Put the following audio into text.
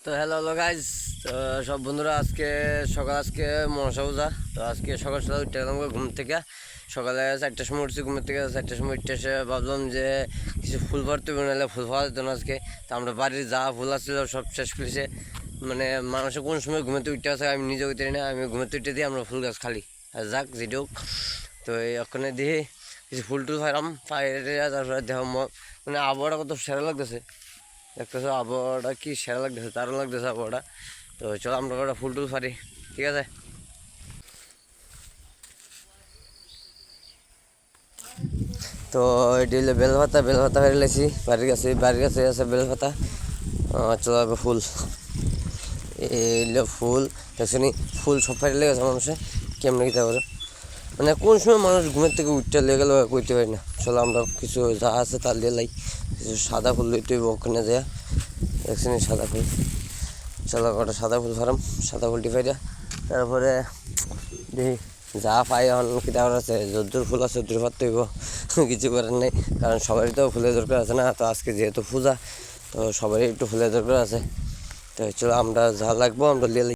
তো hello guys. তো সব বন্ধুরা আজকে মনসা পূজা। তো আজকে সকাল সকাল উঠে গেলাম ঘুম থেকে। সকালে 4টার সময় উঠছি ঘুমের থেকে। 4টার সময় উঠে এসে ভাবলাম যে কিছু ফুল ভরতে নাহলে ফুল পাওয়া যেত না আজকে। তো আমরা বাড়ির যা ফুল আসছিল সব শেষ করেছে। মানে মানুষের কোন সময় ঘুমেতে উঠতে আসে আমি নিজে উঠতে না, আমি ঘুমেতে উঠে দিয়ে আমরা ফুল গাছ খালি আর যাক যেটুক। তো এই ওখানে দিয়ে কিছু ফুল টুল ফাইলাম তারপরে দেহ মানে আবহাওয়াটা কত সেরা লাগতেছে, দেখতেছো আবহাওয়াটা কি সেরা লাগতেছে, তারও লাগতেছে আবহাওয়াটা। তো চলো আমরা ওটা ফুল টুল ফারি, ঠিক আছে। তো এটি হলো বেলপাতা ফেলে লেছি বাড়ির কাছে আছে বেলপাতা। চলো এবার ফুল, এইগুলো ফুল দেখছো নি, ফুল সব ফাইলে গেছে মানুষে কেমনে কী করে, মানে কোন সময় মানুষ ঘুমের থেকে উঠতে লেগে গেল কইতে পারি না। চলো আমরা কিছু যা আছে তার দিয়ে লাই, কিছু সাদা ফুল লইতে হইব ওখানে যায়, দেখছি নি সাদা ফুল। চলো কটা সাদা ফুল ফারাম, সাদা ফুলটি ফাইরা তারপরে দেখি যা পাই এখন কিতা আছে, যদ্দুর ফুল আছে যদ্দুর ফারতে হইব, কিছু করার নেই। কারণ সবারই তো ফুলের দরকার আছে না, তো আজকে যেহেতু পূজা তো সবারই একটু ফুলের দরকার আছে। তো চলো আমরা যা লাগবো আমরা লিয়ে